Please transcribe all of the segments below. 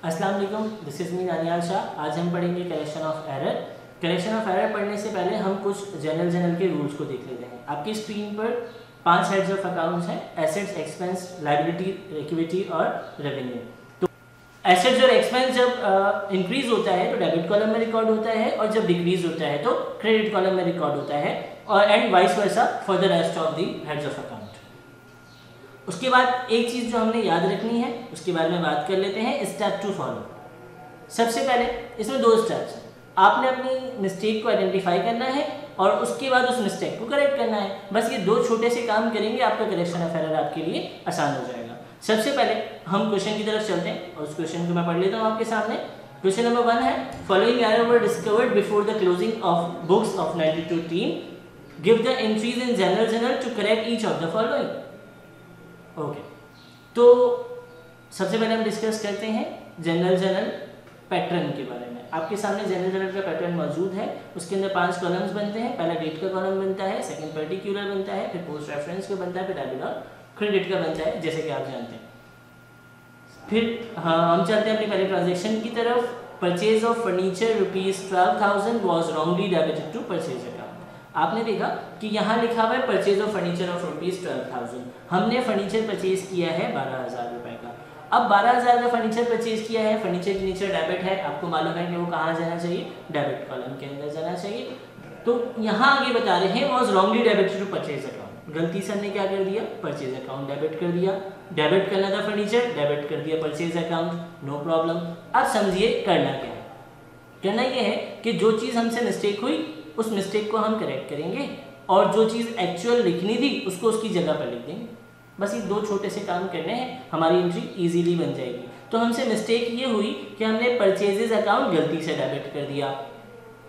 अस्सलाम वालेकुम, this is me नानियाल Shah. आज हम पढ़ेंगे correction of error. Correction of error पढ़ने से पहले हम कुछ जनरल के रूल्स को देख लेते हैं। आपकी स्क्रीन पर 5 हेड्स ऑफ अकाउंट्स हैं, एसेट्स, एक्सपेंस, लायबिलिटी, इक्विटी और रेवेन्यू। तो एसेट्स और एक्सपेंस जब इंक्रीज होता है तो डेबिट कॉलम में रिकॉर्ड होता है, और जब डिक्रीज होता है तो क्रेडिट कॉलम में रिकॉर्ड होता है, और and vice versa for the rest of the heads of account. उसके बाद एक चीज़ जो हमने याद रखनी है उसके बारे में बात कर लेते हैं, स्टेप टू फॉलो। सबसे पहले इसमें 2 स्टेप्स हैं। आपने अपनी मिस्टेक को आइडेंटिफाई करना है और उसके बाद उस मिस्टेक को करेक्ट करना है। बस ये 2 छोटे से काम करेंगे, आपका करेक्शन ऑफ एरर आपके लिए आसान हो जाएगा। सबसे पहले हम क्वेश्चन की तरफ चलते हैं और उस क्वेश्चन को मैं पढ़ लेता हूँ आपके सामने। क्वेश्चन नंबर 1 है, following error were discovered before the closing of books of 92 team, give the entries in journal to correct each of the following. Okay, तो सबसे पहले हम डिस्कस करते हैं जनरल पैटर्न के बारे में। आपके सामने जनरल का पैटर्न मौजूद है। उसके अंदर 5 कॉलम्स बनते हैं। पहला डेट का कॉलम बनता है, सेकंड पर्टिकुलर बनता है, फिर पोस्ट रेफरेंस का बनता है, फिर डेबिट और क्रेडिट का बनता है, जैसे कि आप जानते हैं। फिर हम चलते हैं अपनी पहले ट्रांजेक्शन की तरफ। Purchase of furniture ₹12,000 was wrongly debited to purchase account. आपने देखा कि यहाँ लिखा हुआ है परचेज ऑफ फर्नीचर ऑफ ₹12,000। हमने फर्नीचर परचेज किया है 12,000 रुपए का। अब 12,000 का फर्नीचर परचेज किया है, फर्नीचर की नेचर डेबिट है, आपको मालूम है कि वो कहाँ जाना चाहिए, डेबिट कॉलम के अंदर जाना चाहिए। तो यहाँ आगे बता रहे हैं was wrongly debited to purchase account. गलती से हमने क्या कर दिया, परचेज अकाउंट डेबिट कर दिया। डेबिट करना था फर्नीचर, डेबिट कर दिया परचेज अकाउंट, नो प्रॉब्लम। अब समझिए करना क्या है। करना यह है कि जो चीज़ हमसे मिस्टेक हुई उस मिस्टेक को हम करेक्ट करेंगे, और जो चीज़ एक्चुअल लिखनी थी उसको उसकी जगह पर लिख देंगे। बस ये 2 छोटे से काम करने हैं, हमारी एंट्री इजीली बन जाएगी। तो हमसे मिस्टेक ये हुई कि हमने परचेजेस अकाउंट गलती से डेबिट कर दिया,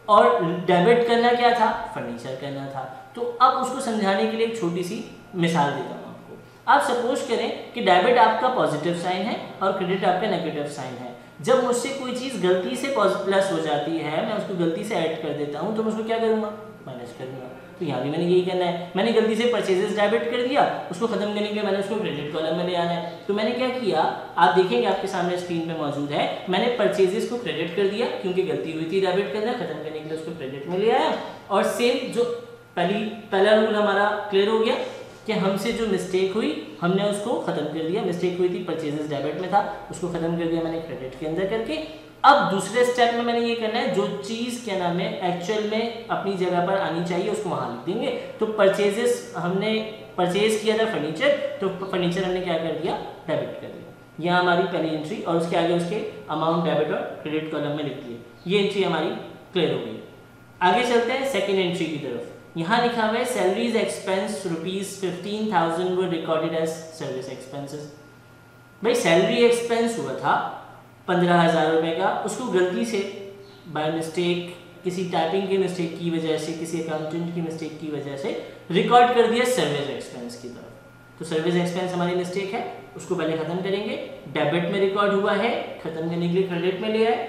और डेबिट करना क्या था, फर्नीचर करना था। तो अब उसको समझाने के लिए एक छोटी सी मिसाल देता हूँ आपको। आप सपोज करें कि डेबिट आपका पॉजिटिव साइन है और क्रेडिट आपका नेगेटिव साइन है। जब मुझसे कोई चीज़ गलती से प्लस हो जाती है, मैं उसको गलती से ऐड कर देता हूँ, तो मैं उसको क्या करूँगा, माइनस करूँगा। तो यहाँ भी मैंने यही करना है। मैंने गलती से परचेजेस डेबिट कर दिया, उसको खत्म करने के लिए मैंने उसको क्रेडिट कॉलम में ले आना है। तो मैंने क्या किया, आप देखेंगे आपके सामने स्क्रीन पे मौजूद है। मैंने परचेजेस को क्रेडिट कर दिया क्योंकि गलती हुई थी डेबिट करना, खत्म करने के लिए उसको क्रेडिट में ले आया। और सेम जो पहला रूल हमारा क्लियर हो गया कि हमसे जो मिस्टेक हुई हमने उसको खत्म कर दिया। मिस्टेक हुई थी परचेजेस डेबिट में था, उसको खत्म कर दिया मैंने क्रेडिट के अंदर करके। अब दूसरे स्टेप में मैंने ये करना है, जो चीज़ क्या नाम है एक्चुअल में अपनी जगह पर आनी चाहिए उसको वहाँ लिख देंगे। तो परचेजेस हमने परचेज किया था फर्नीचर, तो फर्नीचर हमने क्या कर दिया, डेबिट कर दिया। यह हमारी पहली एंट्री, और उसके आगे उसके अमाउंट डेबिट और क्रेडिट कॉलम में लिख दिए। ये एंट्री हमारी क्लियर हो गई। आगे चलते हैं सेकेंड एंट्री की तरफ। यहाँ लिखा हुआ है salaries expense ₹15,000 were recorded as service expenses. भाई सैलरी एक्सपेंस हुआ था 15,000 रुपये का, उसको गलती से बाय मिस्टेक, किसी टाइपिंग की मिस्टेक की वजह से, किसी अकाउंटेंट की मिस्टेक की वजह से रिकॉर्ड कर दिया सर्विस एक्सपेंस की तरफ। तो सर्विस एक्सपेंस हमारी मिस्टेक है, उसको पहले खत्म करेंगे। डेबिट में रिकॉर्ड हुआ है, खत्म करने के लिए क्रेडिट में ले आए।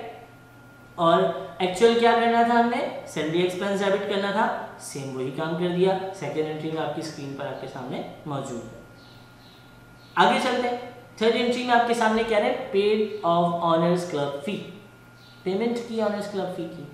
और एक्चुअल क्या करना था, हमने सैलरी एक्सपेंस डेबिट करना था, सेम वही काम कर दिया। सेकेंड एंट्री में आपकी स्क्रीन पर आपके सामने मौजूद है। आगे चलते हैं। थर्ड एंट्री में आपके सामने क्या है, paid of honours club fee, payment की ऑनर्स क्लब फी की।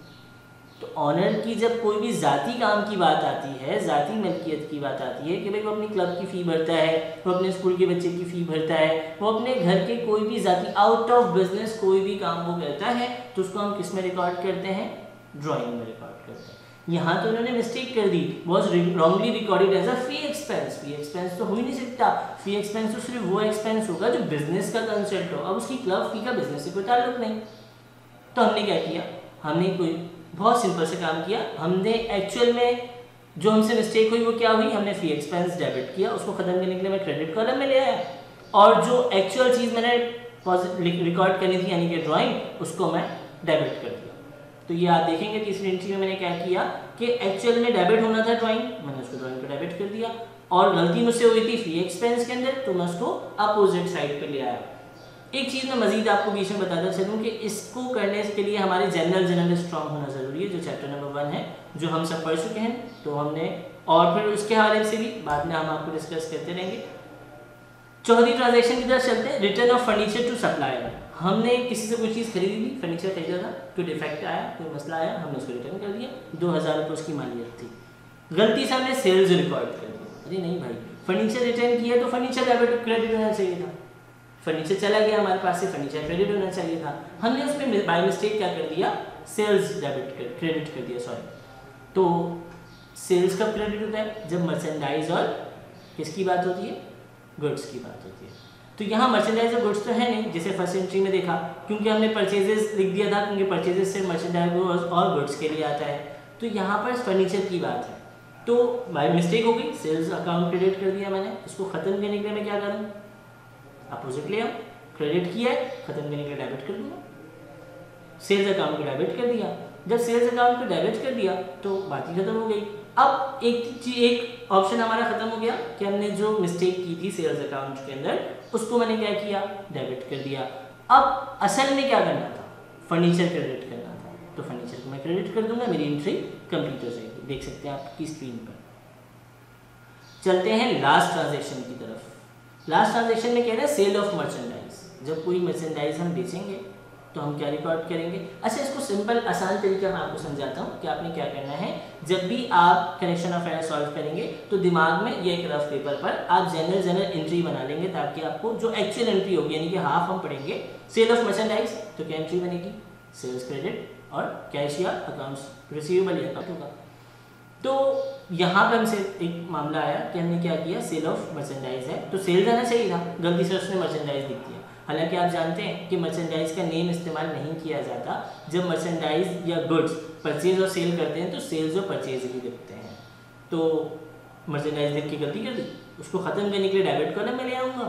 तो ऑनर की जब कोई भी जाती काम की बात आती है, जाती मिल्कियत की बात आती है कि भाई वो अपनी क्लब की फ़ी भरता है, वो अपने स्कूल के बच्चे की फ़ी भरता है, वो अपने घर के कोई भी जाती आउट ऑफ बिजनेस कोई भी काम वो करता है, तो उसको हम किस में रिकॉर्ड करते हैं, ड्राइंग में रिकॉर्ड करते हैं। यहाँ तो उन्होंने मिस्टेक कर दी, was wrongly recorded as a fee expense. Fee expense तो हो ही नहीं सकता। फी एक्सपेंस तो सिर्फ वो एक्सपेंस होगा जो बिजनेस का कंसेप्ट हो। अब उसकी क्लब फी का बिजनेस से कोई ताल्लुक नहीं। तो हमने क्या किया, हमने कोई बहुत सिंपल से काम किया। हमने एक्चुअल में जो हमसे मिस्टेक हुई वो क्या हुई, हमने फी एक्सपेंस डेबिट किया, उसको खत्म करने के लिए मैं क्रेडिट कॉलम में ले आया, और जो एक्चुअल चीज़ मैंने रिकॉर्ड करनी थी यानी कि ड्राइंग, उसको मैं डेबिट कर दिया। तो ये आप देखेंगे तीसरी एंट्री में मैंने क्या किया कि एक्चुअल में डेबिट होना था ड्राइंग, मैंने उसको ड्राइंग पे डेबिट कर दिया, और गलती मुझसे हुई थी फी एक्सपेंस के अंदर, तो मैं उसको अपोजिट साइड पे ले आया। एक चीज़ मैं मजीद आपको बीच में बताता चलूँ कि इसको करने के लिए हमारे जनरल स्ट्रॉन्ग होना ज़रूरी है, जो चैप्टर नंबर 1 है, जो हम सब पढ़ चुके हैं। तो हमने, और फिर उसके हवाले से भी बाद में हम आपको डिस्कस करते रहेंगे। चौथी ट्रांजैक्शन की तरफ चलते हैं, return of furniture to supplier. हमने किसी से कोई चीज़ खरीदी थी, फर्नीचर खरीदा था, कोई डिफेक्ट आया, कोई मसला आया, हमने उसको रिटर्न कर दिया, 2000 रुपये उसकी मालियत थी, गलती से हमने सेल्स रिकॉर्ड कर दिया। अरे नहीं भाई, फर्नीचर रिटर्न किया तो फर्नीचर डेबिट क्रेडिट होना चाहिए था, फर्नीचर चला गया हमारे पास से, फर्नीचर क्रेडिट होना चाहिए था, हमने उसमें बाय मिस्टेक क्या कर दिया, सेल्स क्रेडिट कर दिया, सॉरी। तो सेल्स कब क्रेडिट होता है, जब मर्चेंडाइज और किसकी बात होती है, गुड्स की बात होती है। तो यहाँ मर्चेंडाइज और गुड्स तो है नहीं, जैसे फर्स्ट एंट्री में देखा, क्योंकि हमने परचेजेस लिख दिया था, क्योंकि परचेजेस से मर्चेंडाइज और गुड्स के लिए आता है। तो यहाँ पर फर्नीचर की बात है, तो बाय मिस्टेक हो गई, सेल्स अकाउंट क्रेडिट कर दिया मैंने। इसको खत्म करने के लिए मैं क्या करूँ, अपोजिट ले आऊँ, क्रेडिट किया है, खत्म करने के लिए डेबिट कर दूँगा, सेल्स अकाउंट को डेबिट कर दिया। जब सेल्स अकाउंट को डेबिट कर दिया तो बात ही खत्म हो गई। अब एक ऑप्शन हमारा खत्म हो गया कि हमने जो मिस्टेक की थी सेल्स अकाउंट के अंदर, उसको मैंने क्या किया, डेबिट कर दिया। अब असल में क्या करना था, फर्नीचर क्रेडिट करना था, तो फर्नीचर को मैं क्रेडिट कर दूंगा, मेरी एंट्री कंप्लीट हो जाएगी। देख सकते हैं आपकी स्क्रीन पर। चलते हैं लास्ट ट्रांजेक्शन की तरफ। लास्ट ट्रांजेक्शन में कह रहे हैं सेल ऑफ मर्चेंडाइज। जब कोई मर्चेंडाइज हम बेचेंगे तो हम क्या रिकॉर्ड करेंगे। अच्छा, इसको सिंपल आसान तरीका मैं आपको समझाता हूँ कि आपने क्या करना है। जब भी आप करेक्शन ऑफ एरर सॉल्व करेंगे तो दिमाग में ये एक रफ पेपर पर आप जनरल एंट्री बना लेंगे, ताकि आपको जो एक्चुअल एंट्री होगी, यानी कि हाफ हम पढ़ेंगे सेल ऑफ मर्चेंडाइज, तो क्या एंट्री बनेगी, सेल्स क्रेडिट, और कैश या अकाउंट्स रिसीवेबल या अकाउंट होगा। तो यहाँ पर हमसे एक मामला आया कि हमने क्या किया, सेल ऑफ मर्चेंडाइज है तो सेल्स आना चाहिए था, गलती से उसने मर्चेंडाइज लिख दिया। हालांकि आप जानते हैं कि मर्चेंडाइज का नेम इस्तेमाल नहीं किया जाता। जब मर्चेंडाइज या गुड्स परचेज और सेल करते हैं तो सेल्स और परचेज ही लिखते हैं। तो मर्चेंडाइज लिख के गलती कर दी, उसको ख़त्म करने के लिए डेबिट कॉलम में ले आऊँगा,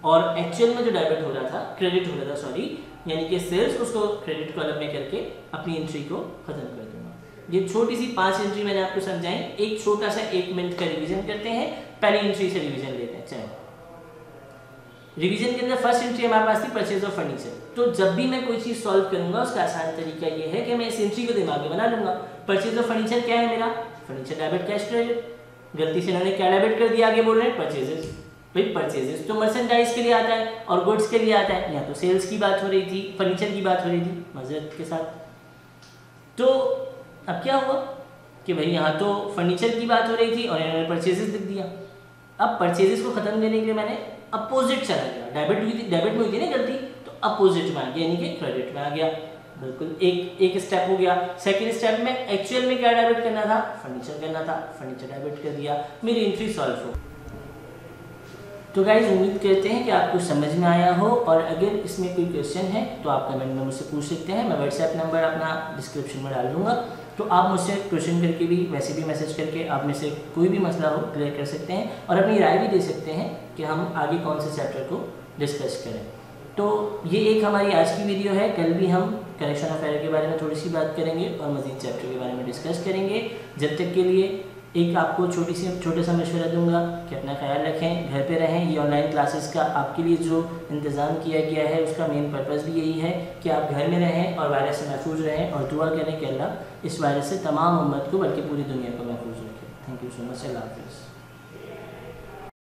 और एक्चुअल में जो डेबिट हो रहा था, क्रेडिट हो रहा था सॉरी, यानी कि सेल्स, उसको क्रेडिट कॉलम में करके अपनी एंट्री को ख़त्म कर दूँगा। ये छोटी सी 5 एंट्री मैंने आपको समझाई। एक छोटा सा 1 मिनट का रिवीजन करते हैं। पहली एंट्री से रिवीजन लेते हैं। चलो, रिवीजन के अंदर फर्स्ट एंट्री हमारे पास थी परचेज ऑफ फर्नीचर। तो जब भी मैं कोई चीज़ सॉल्व करूंगा उसका आसान तरीका ये है कि मैं इस एंट्री को दिमाग में बना लूंगा। परचेज ऑफ फर्नीचर क्या है मेरा, फर्नीचर डेबिट कैश क्रेडिट। गलती से इन्होंने क्या डेबिट कर दिया, आगे बोल रहे हैं परचेजेस। भाई परचेजेस तो मर्चेंडाइज के लिए आता है और गुड्स के लिए आता है, यहाँ तो सेल्स की बात हो रही थी, फर्नीचर की बात हो रही थी मजरत के साथ। तो अब क्या हुआ कि भाई यहाँ तो फर्नीचर की बात हो रही थी और इन्होंने परचेजेस लिख दिया। अब परचेजेस को खत्म करने के लिए मैंने अपोजिट चला गया, डेबिट में हुई थी ना गलती, तो अपोजिट में आ गया, यानी कि क्रेडिट में आ गया। बिल्कुल एक स्टेप हो गया। सेकंड स्टेप में एक्चुअल में क्या डेबिट करना था, फर्नीचर करना था, फर्नीचर डेबिट कर दिया, मेरी एंट्री सॉल्व हो। तो गाइज उम्मीद करते हैं कि आपको समझ में आया हो, और अगर इसमें कोई क्वेश्चन है तो आप कमेंट में मुझसे पूछ सकते हैं। मैं व्हाट्सएप नंबर अपना डिस्क्रिप्शन में डाल दूँगा, तो आप मुझसे क्वेश्चन करके भी, वैसे भी मैसेज करके आप में से कोई भी मसला हो क्लियर कर सकते हैं, और अपनी राय भी दे सकते हैं कि हम आगे कौन से चैप्टर को डिस्कस करें। तो ये एक हमारी आज की वीडियो है। कल भी हम करेक्शन ऑफ एरर के बारे में थोड़ी सी बात करेंगे और मज़ीद चैप्टर के बारे में डिस्कस करेंगे। जब तक के लिए एक आपको छोटे सा मशवरा दूंगा कि अपना ख्याल रखें, घर पे रहें। ये ऑनलाइन क्लासेस का आपके लिए जो इंतज़ाम किया गया है उसका मेन पर्पज़ भी यही है कि आप घर में रहें और वायरस से महफूज रहें, और दुआ करें कि अल्लाह इस वायरस से तमाम उम्मत को, बल्कि पूरी दुनिया को महफूज रखे। Thank you so much. अल्लाह हाफ़िज़।